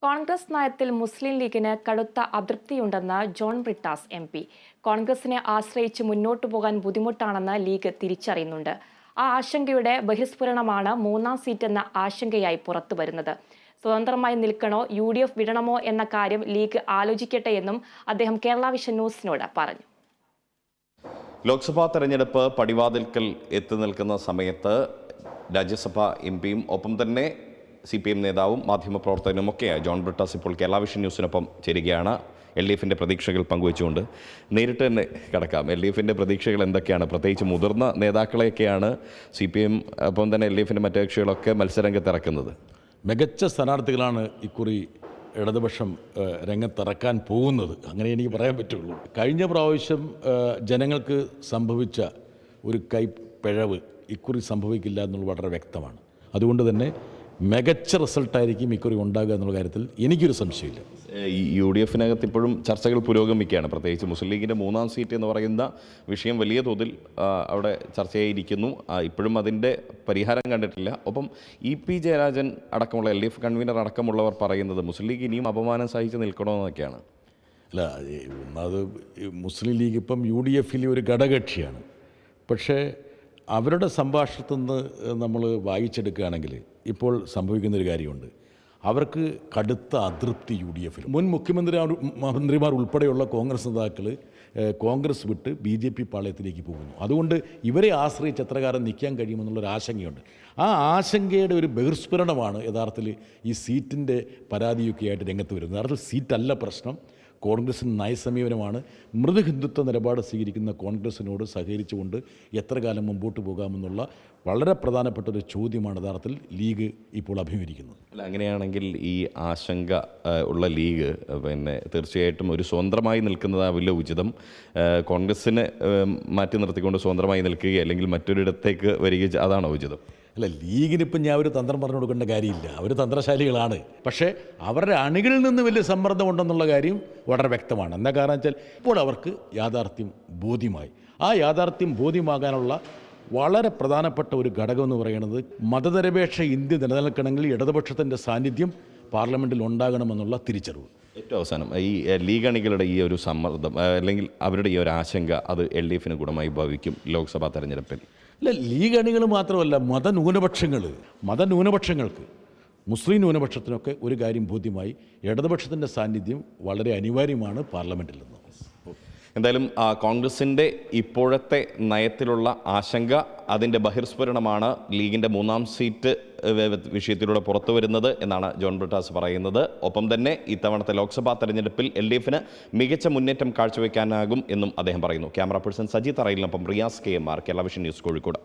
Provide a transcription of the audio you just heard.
കോൺഗ്രസ് നയത്തിൽ മുസ്ലിം ലീഗിന് കടുത്ത അതൃപ്തിയുണ്ടെന്ന് ജോൺ ബ്രിട്ടാസ് എം.പി. കോൺഗ്രസിനെ ആശ്രയിച്ച് മുന്നോട്ടു പോകാൻ ബുദ്ധിമുട്ടാണെന്ന് ലീഗ് തിരിച്ചറിയുന്നുണ്ട്. ആ ആശങ്കയുടെ ബഹിസ്ഫുരണമാണ് മൂന്നാം സീറ്റെന്ന ആശങ്കയായി പുറത്തുവരുന്നത്. സ്വതന്ത്രമായി നിൽക്കണോ UDF വിടണമോ എന്ന കാര്യം ലീഗ് ആലോചിക്കട്ടെ എന്നും അദ്ദേഹം കേരള വിഷൻ ന്യൂസിനോട് പറഞ്ഞു. ലോക്സഭാ തെരഞ്ഞെടുപ്പ് പടിവാതിൽക്കൽ എത്തി നിൽക്കുന്ന സമയത്ത് രാജ്യസഭാ എംപിയും ഒപ്പം തന്നെ CPM നേതാവും മാധ്യമപ്രവർത്തകനുമൊക്കെയായി ജോൺ ബ്രിട്ടാസ് ഇപ്പോൾ കേരള വിഷൻ ന്യൂസിനൊപ്പം ചേരുകയാണ്. LDFിൻ്റെ പ്രതീക്ഷകൾ പങ്കുവെച്ചുകൊണ്ട് നേരിട്ട് തന്നെ കിടക്കാം. LDFിൻ്റെ പ്രതീക്ഷകൾ എന്തൊക്കെയാണ്? പ്രത്യേകിച്ച് മുതിർന്ന നേതാക്കളെയൊക്കെയാണ് CPM ഒപ്പം തന്നെ LDFിൻ്റെ മറ്റു കക്ഷികളൊക്കെ മത്സരരംഗത്തിറക്കുന്നത്. മികച്ച സ്ഥാനാർത്ഥികളാണ് ഇക്കുറി ഇടതുപക്ഷം രംഗത്തിറക്കാൻ പോകുന്നത്, അങ്ങനെ എനിക്ക് പറയാൻ പറ്റുള്ളൂ. കഴിഞ്ഞ പ്രാവശ്യം ജനങ്ങൾക്ക് സംഭവിച്ച ഒരു കൈപ്പിഴവ് ഇക്കുറി സംഭവിക്കില്ല എന്നുള്ളത് വളരെ വ്യക്തമാണ്. അതുകൊണ്ട് തന്നെ മികച്ച റിസൾട്ടായിരിക്കും ഇക്കുറി ഉണ്ടാകുക എന്നുള്ള കാര്യത്തിൽ എനിക്കൊരു സംശയമില്ല. UDFിനകത്ത് ഇപ്പോഴും ചർച്ചകൾ പുരോഗമിക്കുകയാണ്. പ്രത്യേകിച്ച് മുസ്ലിം ലീഗിൻ്റെ മൂന്നാം സീറ്റ് എന്ന് പറയുന്ന വിഷയം വലിയ തോതിൽ അവിടെ ചർച്ചയായിരിക്കുന്നു. ഇപ്പോഴും അതിൻ്റെ പരിഹാരം കണ്ടിട്ടില്ല. ഒപ്പം EP ജയരാജൻ അടക്കമുള്ള LDF കൺവീനർ അടക്കമുള്ളവർ പറയുന്നത് മുസ്ലിം ലീഗ് ഇനിയും അപമാനം സഹിച്ച് നിൽക്കണമെന്നൊക്കെയാണ്. അല്ല, അത് മുസ്ലിം ലീഗ് ഇപ്പം UDFിലെ ഒരു ഘടകകക്ഷിയാണ്. പക്ഷേ അവരുടെ സംഭാഷണത്തിൽ നിന്ന് നമ്മൾ വായിച്ചെടുക്കുകയാണെങ്കിൽ ഇപ്പോൾ സംഭവിക്കുന്നൊരു കാര്യമുണ്ട്. അവർക്ക് കടുത്ത അതൃപ്തി UDFിൽ. മുൻ മന്ത്രിമാർ ഉൾപ്പെടെയുള്ള കോൺഗ്രസ് നേതാക്കൾ കോൺഗ്രസ് വിട്ട് BJP പാളയത്തിലേക്ക് പോകുന്നു. അതുകൊണ്ട് ഇവരെ ആശ്രയിച്ച് എത്ര കാലം നിൽക്കാൻ കഴിയുമെന്നുള്ളൊരു ആശങ്കയുണ്ട്. ആ ആശങ്കയുടെ ഒരു ബഹിർസ്ഫുരണമാണ് യഥാർത്ഥത്തിൽ ഈ സീറ്റിൻ്റെ പരാതിയൊക്കെ ആയിട്ട് രംഗത്ത് വരുന്നത്. യഥാർത്ഥത്തിൽ സീറ്റല്ല പ്രശ്നം, കോൺഗ്രസിന് നയസമീപനമാണ്. മൃദുഹിന്ദുത്വ നിലപാട് സ്വീകരിക്കുന്ന കോൺഗ്രസിനോട് സഹകരിച്ചുകൊണ്ട് എത്ര കാലം മുമ്പോട്ട് പോകാമെന്നുള്ള വളരെ പ്രധാനപ്പെട്ട ഒരു ചോദ്യമാണ് യഥാർത്ഥത്തിൽ ലീഗ് ഇപ്പോൾ അഭിമുഖീകരിക്കുന്നത്. അല്ല, അങ്ങനെയാണെങ്കിൽ ഈ ആശങ്ക ഉള്ള ലീഗ് തീർച്ചയായിട്ടും ഒരു സ്വതന്ത്രമായി നിൽക്കുന്നതാവില്ല ഉചിതം. കോൺഗ്രസിനെ മാറ്റി നിർത്തിക്കൊണ്ട് സ്വതന്ത്രമായി നിൽക്കുക അല്ലെങ്കിൽ മറ്റൊരിടത്തേക്ക് വരിക, അതാണോ ഉചിതം? അല്ല, ലീഗിനിപ്പം ഞാൻ ഒരു തന്ത്രം പറഞ്ഞു കൊടുക്കേണ്ട കാര്യമില്ല. അവർ തന്ത്രശാലികളാണ്. പക്ഷേ അവരുടെ അണികളിൽ നിന്ന് വലിയ സമ്മർദ്ദം ഉണ്ടെന്നുള്ള കാര്യം വളരെ വ്യക്തമാണ്. എന്താ കാരണം വെച്ചാൽ ഇപ്പോൾ അവർക്ക് യാഥാർത്ഥ്യം ബോധ്യമായി. ആ യാഥാർത്ഥ്യം ബോധ്യമാകാനുള്ള വളരെ പ്രധാനപ്പെട്ട ഒരു ഘടകം എന്ന് പറയുന്നത് മതനിരപേക്ഷ ഇന്ത്യ നിലനിൽക്കണമെങ്കിൽ ഇടതുപക്ഷത്തിൻ്റെ സാന്നിധ്യം പാർലമെൻറ്റിൽ ഉണ്ടാകണമെന്നുള്ള തിരിച്ചറിവ്. ഏറ്റവും അവസാനം ഈ ലീഗ് അണികളുടെ ഈ ഒരു സമ്മർദ്ദം അല്ലെങ്കിൽ അവരുടെ ഈ ഒരു ആശങ്ക അത് LDFിന് ഗുണമായി ഭവിക്കും ലോക്സഭാ തെരഞ്ഞെടുപ്പിൽ? അല്ല, ലീഗ് അണികൾ മാത്രമല്ല, മതന്യൂനപക്ഷങ്ങൾക്ക് മുസ്ലിം ന്യൂനപക്ഷത്തിനൊക്കെ ഒരു കാര്യം ബോധ്യമായി, ഇടതുപക്ഷത്തിൻ്റെ സാന്നിധ്യം വളരെ അനിവാര്യമാണ് പാർലമെൻറ്റിൽ നിന്ന്. എന്തായാലും കോൺഗ്രസിൻ്റെ ഇപ്പോഴത്തെ നയത്തിലുള്ള ആശങ്ക അതിൻ്റെ ബഹിർസ്ഫുരണമാണ് ലീഗിൻ്റെ മൂന്നാം സീറ്റ് വിഷയത്തിലൂടെ പുറത്തു വരുന്നത് എന്നാണ് ജോൺ ബ്രിട്ടാസ് പറയുന്നത്. ഒപ്പം തന്നെ ഇത്തവണത്തെ ലോക്സഭാ തെരഞ്ഞെടുപ്പിൽ LDFിന് മികച്ച മുന്നേറ്റം കാഴ്ചവെക്കാനാകും എന്നും അദ്ദേഹം പറയുന്നു. ക്യാമറ പേഴ്സൺ സജി തറയിലിനൊപ്പം Riyas KMR, Kerala vision news, Kozhikode.